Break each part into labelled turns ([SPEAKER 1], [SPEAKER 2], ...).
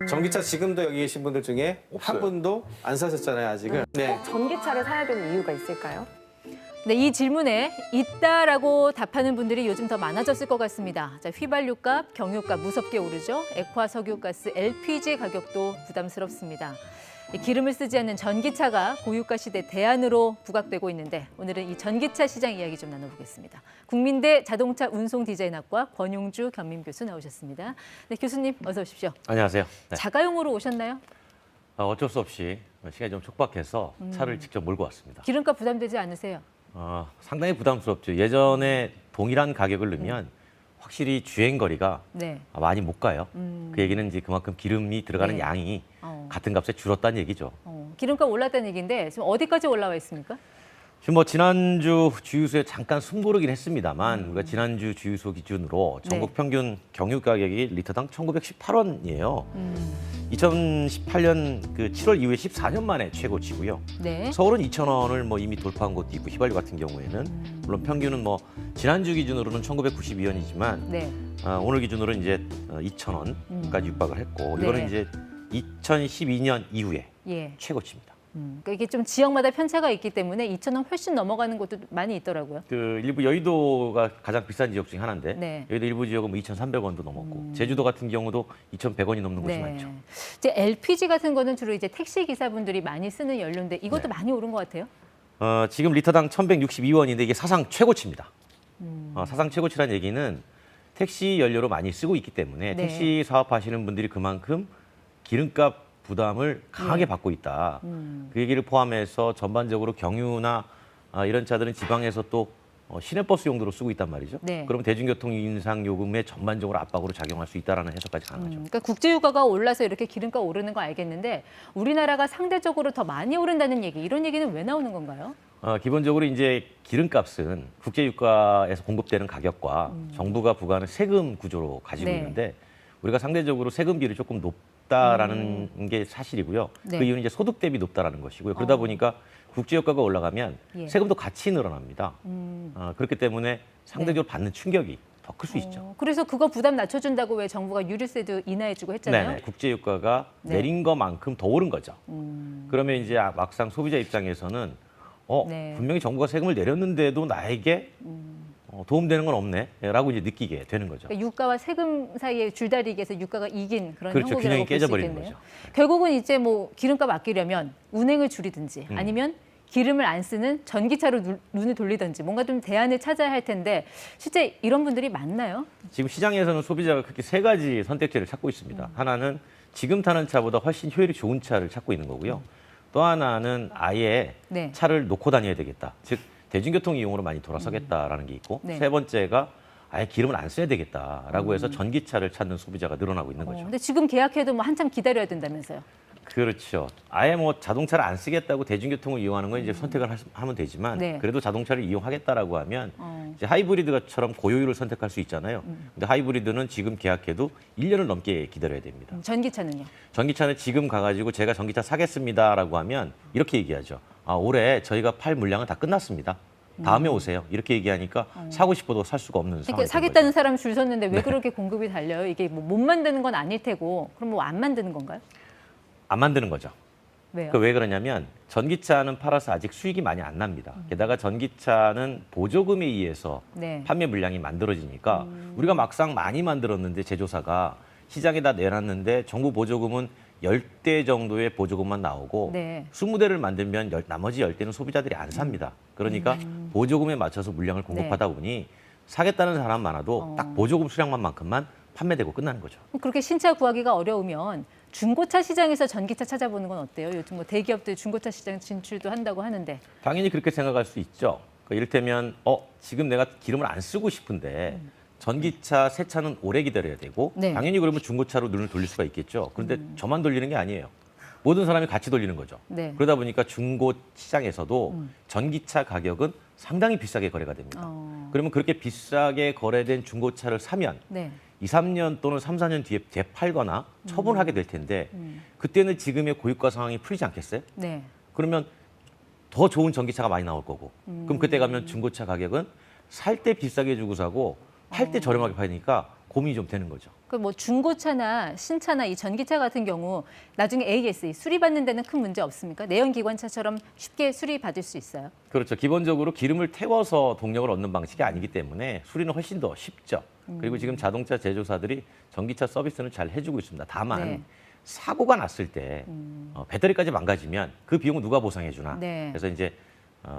[SPEAKER 1] 전기차 지금도 여기 계신 분들 중에 한 분도 안 사셨잖아요, 아직은. 네.
[SPEAKER 2] 전기차를 사야 되는 이유가 있을까요?
[SPEAKER 3] 네, 이 질문에 있다라고 답하는 분들이 요즘 더 많아졌을 것 같습니다. 자, 휘발유값, 경유값 무섭게 오르죠. 액화 석유가스, LPG 가격도 부담스럽습니다. 기름을 쓰지 않는 전기차가 고유가 시대 대안으로 부각되고 있는데 오늘은 이 전기차 시장 이야기 좀 나눠보겠습니다. 국민대 자동차 운송 디자인학과 권용주 겸임 교수 나오셨습니다. 네, 교수님 어서 오십시오.
[SPEAKER 4] 안녕하세요. 네.
[SPEAKER 3] 자가용으로 오셨나요?
[SPEAKER 4] 어쩔 수 없이 시간이 좀 촉박해서 차를 직접 몰고 왔습니다.
[SPEAKER 3] 기름값 부담되지 않으세요?
[SPEAKER 4] 상당히 부담스럽죠. 예전에 동일한 가격을 넣으면 확실히 주행 거리가
[SPEAKER 3] 네.
[SPEAKER 4] 많이 못 가요. 그 얘기는 이제 그만큼 기름이 들어가는
[SPEAKER 3] 네.
[SPEAKER 4] 양이 같은 값에 줄었다는 얘기죠.
[SPEAKER 3] 기름값 올랐다는 얘기인데 지금 어디까지 올라와 있습니까?
[SPEAKER 4] 지금 지난주 주유소에 잠깐 숨고르긴 했습니다만 우리가 지난주 주유소 기준으로 전국 평균 경유 가격이 리터당 1,918원이에요. 2018년 그 7월 이후에 14년 만에 최고치고요.
[SPEAKER 3] 네.
[SPEAKER 4] 서울은 2,000원을 이미 돌파한 곳도 있고 휘발유 같은 경우에는 물론 평균은 지난주 기준으로는 1,992원이지만
[SPEAKER 3] 네.
[SPEAKER 4] 오늘 기준으로 이제 2,000원까지 육박을 했고
[SPEAKER 3] 네.
[SPEAKER 4] 이거는 이제 2012년 이후에
[SPEAKER 3] 예.
[SPEAKER 4] 최고치입니다.
[SPEAKER 3] 그러니까 이게 좀 지역마다 편차가 있기 때문에 2,000원 훨씬 넘어가는 곳도 많이 있더라고요.
[SPEAKER 4] 그 일부 여의도가 가장 비싼 지역 중에 하나인데
[SPEAKER 3] 네.
[SPEAKER 4] 여의도 일부 지역은 2,300원도 넘었고 제주도 같은 경우도 2,100원이 넘는 곳이 많죠.
[SPEAKER 3] 이제 LPG 같은 거는 주로 이제 택시 기사분들이 많이 쓰는 연료인데 이것도
[SPEAKER 4] 네.
[SPEAKER 3] 많이 오른 것 같아요.
[SPEAKER 4] 지금 리터당 1,162원인데 이게 사상 최고치입니다. 사상 최고치란 얘기는 택시 연료로 많이 쓰고 있기 때문에
[SPEAKER 3] 네.
[SPEAKER 4] 택시 사업하시는 분들이 그만큼 기름값 부담을 강하게 받고 있다. 그 얘기를 포함해서 전반적으로 경유나 이런 차들은 지방에서 또 시내버스 용도로 쓰고 있단 말이죠.
[SPEAKER 3] 네.
[SPEAKER 4] 그럼 대중교통 인상 요금에 전반적으로 압박으로 작용할 수 있다는 해석까지 가능하죠.
[SPEAKER 3] 그러니까 국제유가가 올라서 이렇게 기름값 오르는 거 알겠는데 우리나라가 상대적으로 더 많이 오른다는 얘기, 이런 얘기는 왜 나오는 건가요?
[SPEAKER 4] 기본적으로 이제 기름값은 국제유가에서 공급되는 가격과 정부가 부과하는 세금 구조로 가지고
[SPEAKER 3] 네.
[SPEAKER 4] 있는데 우리가 상대적으로 세금비를 조금 높다라는 게 사실이고요.
[SPEAKER 3] 네.
[SPEAKER 4] 그 이유는 이제 소득 대비 높다라는 것이고요. 그러다 보니까 국제유가가 올라가면
[SPEAKER 3] 예.
[SPEAKER 4] 세금도 같이 늘어납니다. 그렇기 때문에 상대적으로
[SPEAKER 3] 네.
[SPEAKER 4] 받는 충격이 더 클 수 있죠.
[SPEAKER 3] 그래서 그거 부담 낮춰준다고 왜 정부가 유류세도 인하해주고 했잖아요.
[SPEAKER 4] 네네. 국제유가가
[SPEAKER 3] 네.
[SPEAKER 4] 내린 것만큼 더 오른 거죠. 그러면 이제 막상 소비자 입장에서는
[SPEAKER 3] 네.
[SPEAKER 4] 분명히 정부가 세금을 내렸는데도 나에게 도움되는 건 없네라고 이제 느끼게 되는 거죠.
[SPEAKER 3] 그러니까 유가와 세금 사이의 줄다리기에서 유가가 이긴 그런
[SPEAKER 4] 그렇죠.
[SPEAKER 3] 형국이라고
[SPEAKER 4] 균형이
[SPEAKER 3] 볼 수
[SPEAKER 4] 깨져버리는
[SPEAKER 3] 있겠네요.
[SPEAKER 4] 거죠.
[SPEAKER 3] 결국은 이제 기름값 아끼려면 운행을 줄이든지 아니면 기름을 안 쓰는 전기차로 눈을 돌리든지 뭔가 좀 대안을 찾아야 할 텐데 실제 이런 분들이 많나요?
[SPEAKER 4] 지금 시장에서는 소비자가 그렇게 세 가지 선택지를 찾고 있습니다. 하나는 지금 타는 차보다 훨씬 효율이 좋은 차를 찾고 있는 거고요. 또 하나는 아예
[SPEAKER 3] 네.
[SPEAKER 4] 차를 놓고 다녀야 되겠다. 즉 대중교통 이용으로 많이 돌아서겠다라는 게 있고
[SPEAKER 3] 네.
[SPEAKER 4] 세 번째가 아예 기름을 안 써야 되겠다라고 해서 전기차를 찾는 소비자가 늘어나고 있는 거죠.
[SPEAKER 3] 근데 지금 계약해도 한참 기다려야 된다면서요.
[SPEAKER 4] 그렇죠. 아예 자동차를 안 쓰겠다고 대중교통을 이용하는 건 이제 선택을 하면 되지만
[SPEAKER 3] 네.
[SPEAKER 4] 그래도 자동차를 이용하겠다라고 하면 이제 하이브리드처럼 고효율을 선택할 수 있잖아요. 근데 하이브리드는 지금 계약해도 1년을 넘게 기다려야 됩니다.
[SPEAKER 3] 전기차는요?
[SPEAKER 4] 전기차는 지금 가가지고 제가 전기차 사겠습니다라고 하면 이렇게 얘기하죠. 올해 저희가 팔 물량은 다 끝났습니다. 다음에 오세요. 이렇게 얘기하니까 사고 싶어도 살 수가 없는 상황이
[SPEAKER 3] 그러니까
[SPEAKER 4] 된
[SPEAKER 3] 사겠다는
[SPEAKER 4] 거죠.
[SPEAKER 3] 사람 줄 섰는데 왜
[SPEAKER 4] 네.
[SPEAKER 3] 그렇게 공급이 달려요? 이게 못 만드는 건 아닐 테고 그럼 안 만드는 건가요?
[SPEAKER 4] 안 만드는 거죠.
[SPEAKER 3] 왜요?
[SPEAKER 4] 왜 그러냐면 전기차는 팔아서 아직 수익이 많이 안 납니다. 게다가 전기차는 보조금에 의해서
[SPEAKER 3] 네.
[SPEAKER 4] 판매 물량이 만들어지니까 우리가 막상 많이 만들었는데 제조사가 시장에다 내놨는데 정부 보조금은 10대 정도의 보조금만 나오고
[SPEAKER 3] 네.
[SPEAKER 4] 20대를 만들면 나머지 10대는 소비자들이 안 삽니다. 그러니까 보조금에 맞춰서 물량을 공급하다 보니 사겠다는 사람 많아도 딱 보조금 수량만큼만 판매되고 끝나는 거죠.
[SPEAKER 3] 그렇게 신차 구하기가 어려우면 중고차 시장에서 전기차 찾아보는 건 어때요? 요즘 대기업들 중고차 시장 진출도 한다고 하는데.
[SPEAKER 4] 당연히 그렇게 생각할 수 있죠. 이를테면 지금 내가 기름을 안 쓰고 싶은데 전기차, 새 차는 오래 기다려야 되고
[SPEAKER 3] 네.
[SPEAKER 4] 당연히 그러면 중고차로 눈을 돌릴 수가 있겠죠. 그런데 저만 돌리는 게 아니에요. 모든 사람이 같이 돌리는 거죠.
[SPEAKER 3] 네.
[SPEAKER 4] 그러다 보니까 중고 시장에서도 전기차 가격은 상당히 비싸게 거래가 됩니다. 그러면 그렇게 비싸게 거래된 중고차를 사면
[SPEAKER 3] 네.
[SPEAKER 4] 2, 3년 또는 3, 4년 뒤에 되팔거나 처분하게 될 텐데 그때는 지금의 고유가 상황이 풀리지 않겠어요?
[SPEAKER 3] 네.
[SPEAKER 4] 그러면 더 좋은 전기차가 많이 나올 거고 그럼 그때 가면 중고차 가격은 살 때 비싸게 주고 사고 팔 때 저렴하게 파니까 고민이 좀 되는 거죠.
[SPEAKER 3] 그 뭐 중고차나 신차나 이 전기차 같은 경우 나중에 AS 수리받는 데는 큰 문제 없습니까? 내연기관차처럼 쉽게 수리받을 수 있어요?
[SPEAKER 4] 그렇죠. 기본적으로 기름을 태워서 동력을 얻는 방식이 아니기 때문에 수리는 훨씬 더 쉽죠. 그리고 지금 자동차 제조사들이 전기차 서비스는 잘 해주고 있습니다. 다만
[SPEAKER 3] 네.
[SPEAKER 4] 사고가 났을 때 배터리까지 망가지면 그 비용은 누가 보상해 주나.
[SPEAKER 3] 네.
[SPEAKER 4] 그래서 이제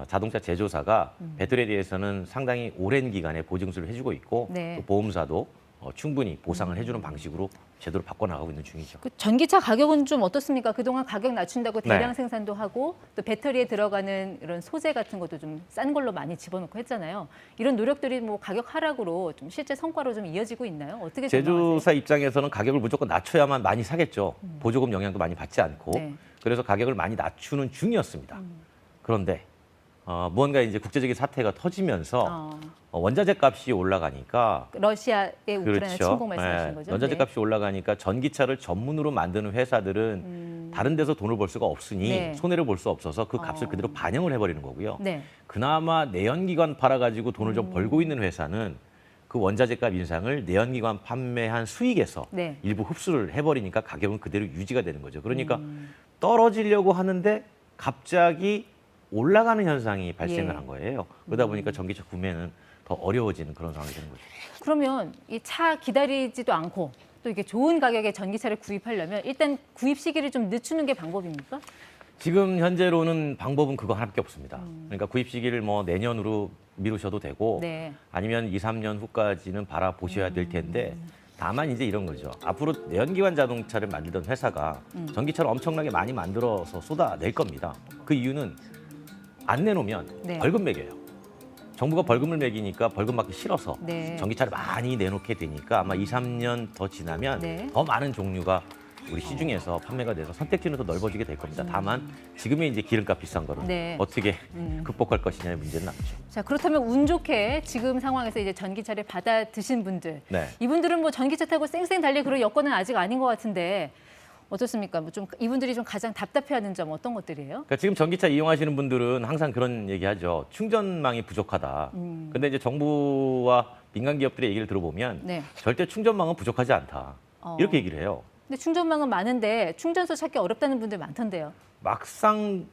[SPEAKER 4] 자동차 제조사가 배터리에 대해서는 상당히 오랜 기간에 보증수를 해주고 있고
[SPEAKER 3] 네.
[SPEAKER 4] 또 보험사도 충분히 보상을 해주는 방식으로 제도를 바꿔나가고 있는 중이죠.
[SPEAKER 3] 그 전기차 가격은 좀 어떻습니까? 그동안 가격 낮춘다고 대량
[SPEAKER 4] 네.
[SPEAKER 3] 생산도 하고 또 배터리에 들어가는 이런 소재 같은 것도 좀 싼 걸로 많이 집어넣고 했잖아요. 이런 노력들이 뭐 가격 하락으로 좀 실제 성과로 좀 이어지고 있나요? 어떻게 전망하세요?
[SPEAKER 4] 제조사 입장에서는 가격을 무조건 낮춰야만 많이 사겠죠. 보조금 영향도 많이 받지 않고.
[SPEAKER 3] 네.
[SPEAKER 4] 그래서 가격을 많이 낮추는 중이었습니다. 그런데 무언가 이제 국제적인 사태가 터지면서 원자재 값이 올라가니까
[SPEAKER 3] 러시아의 우크라이나 침공 말씀하시는 거죠?
[SPEAKER 4] 원자재
[SPEAKER 3] 네.
[SPEAKER 4] 값이 올라가니까 전기차를 전문으로 만드는 회사들은 다른 데서 돈을 벌 수가 없으니
[SPEAKER 3] 네.
[SPEAKER 4] 손해를 볼 수 없어서 그 값을 그대로 반영을 해버리는 거고요.
[SPEAKER 3] 네.
[SPEAKER 4] 그나마 내연기관 팔아가지고 돈을 좀 벌고 있는 회사는 그 원자재값 인상을 내연기관 판매한 수익에서
[SPEAKER 3] 네.
[SPEAKER 4] 일부 흡수를 해버리니까 가격은 그대로 유지가 되는 거죠. 그러니까 떨어지려고 하는데 갑자기 올라가는 현상이 발생을
[SPEAKER 3] 예.
[SPEAKER 4] 한 거예요. 그러다 보니까 전기차 구매는 더 어려워지는 그런 상황이 되는 거죠.
[SPEAKER 3] 그러면 이 차 기다리지도 않고 또 이게 좋은 가격에 전기차를 구입하려면 일단 구입 시기를 좀 늦추는 게 방법입니까?
[SPEAKER 4] 지금 현재로는 방법은 그거 하나밖에 없습니다. 그러니까 구입 시기를 뭐 내년으로 미루셔도 되고
[SPEAKER 3] 네.
[SPEAKER 4] 아니면 2, 3년 후까지는 바라보셔야 될 텐데 다만 이제 이런 거죠. 앞으로 내연기관 자동차를 만들던 회사가 전기차를 엄청나게 많이 만들어서 쏟아낼 겁니다. 그 이유는 안 내놓으면
[SPEAKER 3] 네.
[SPEAKER 4] 벌금 매겨요. 정부가 벌금을 매기니까 벌금 받기 싫어서
[SPEAKER 3] 네.
[SPEAKER 4] 전기차를 많이 내놓게 되니까 아마 2, 3년 더 지나면
[SPEAKER 3] 네.
[SPEAKER 4] 더 많은 종류가 우리 시중에서 판매가 돼서 선택지는 더 넓어지게 될 겁니다. 다만 지금의 이제 기름값 비싼 거를
[SPEAKER 3] 네.
[SPEAKER 4] 어떻게 극복할 것이냐의 문제는 남죠.
[SPEAKER 3] 자, 그렇다면 운 좋게 지금 상황에서 이제 전기차를 받아 드신 분들,
[SPEAKER 4] 네.
[SPEAKER 3] 이분들은 뭐 전기차 타고 쌩쌩 달릴 그런 여건은 아직 아닌 것 같은데 어떻습니까? 뭐 좀 이분들이 좀 가장 답답해하는 점 어떤 것들이에요?
[SPEAKER 4] 그러니까 지금 전기차 이용하시는 분들은 항상 그런 얘기하죠. 충전망이 부족하다. 근데 이제 정부와 민간 기업들의 얘기를 들어보면
[SPEAKER 3] 네.
[SPEAKER 4] 절대 충전망은 부족하지 않다. 이렇게 얘기를 해요.
[SPEAKER 3] 근데 충전망은 많은데 충전소 찾기 어렵다는 분들 많던데요.
[SPEAKER 4] 막상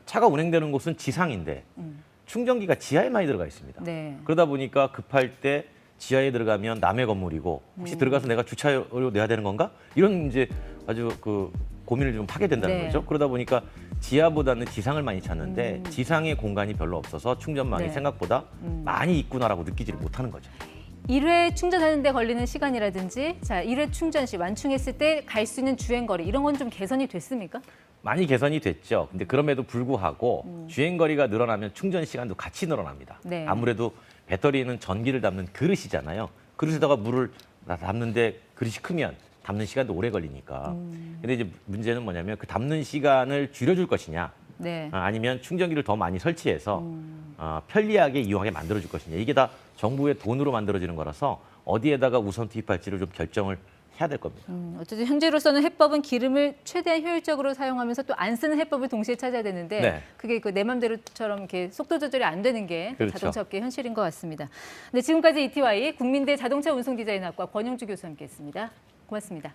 [SPEAKER 4] 차가 운행되는 곳은 지상인데 충전기가 지하에 많이 들어가 있습니다.
[SPEAKER 3] 네.
[SPEAKER 4] 그러다 보니까 급할 때 지하에 들어가면 남의 건물이고 혹시 들어가서 내가 주차료 내야 되는 건가? 이런 이제 아주 그 고민을 좀 하게 된다는
[SPEAKER 3] 네.
[SPEAKER 4] 거죠. 그러다 보니까 지하보다는 지상을 많이 찾는데 지상의 공간이 별로 없어서 충전망이
[SPEAKER 3] 네.
[SPEAKER 4] 생각보다 많이 있구나라고 느끼지를 못하는 거죠.
[SPEAKER 3] 1회 충전하는 데 걸리는 시간이라든지 자, 1회 충전 시 완충했을 때 갈 수 있는 주행거리 이런 건 좀 개선이 됐습니까?
[SPEAKER 4] 많이 개선이 됐죠. 근데 그럼에도 불구하고 주행거리가 늘어나면 충전 시간도 같이 늘어납니다.
[SPEAKER 3] 네.
[SPEAKER 4] 아무래도 배터리는 전기를 담는 그릇이잖아요. 그릇에다가 물을 담는데 그릇이 크면 담는 시간도 오래 걸리니까. 근데 이제 문제는 뭐냐면 그 담는 시간을 줄여줄 것이냐
[SPEAKER 3] 네.
[SPEAKER 4] 아니면 충전기를 더 많이 설치해서 편리하게 이용하게 만들어줄 것이냐. 이게 다 정부의 돈으로 만들어지는 거라서 어디에다가 우선 투입할지를 좀 결정을 해야 될 겁니다.
[SPEAKER 3] 어쨌든 현재로서는 해법은 기름을 최대한 효율적으로 사용하면서 또 안 쓰는 해법을 동시에 찾아야 되는데
[SPEAKER 4] 네.
[SPEAKER 3] 그게 그 내 맘대로처럼 이렇게 속도 조절이 안 되는 게
[SPEAKER 4] 그렇죠.
[SPEAKER 3] 자동차 업계의 현실인 것 같습니다. 네, 지금까지 ETY 국민대 자동차 운송 디자인학과 권영주 교수와 함께했습니다. 고맙습니다.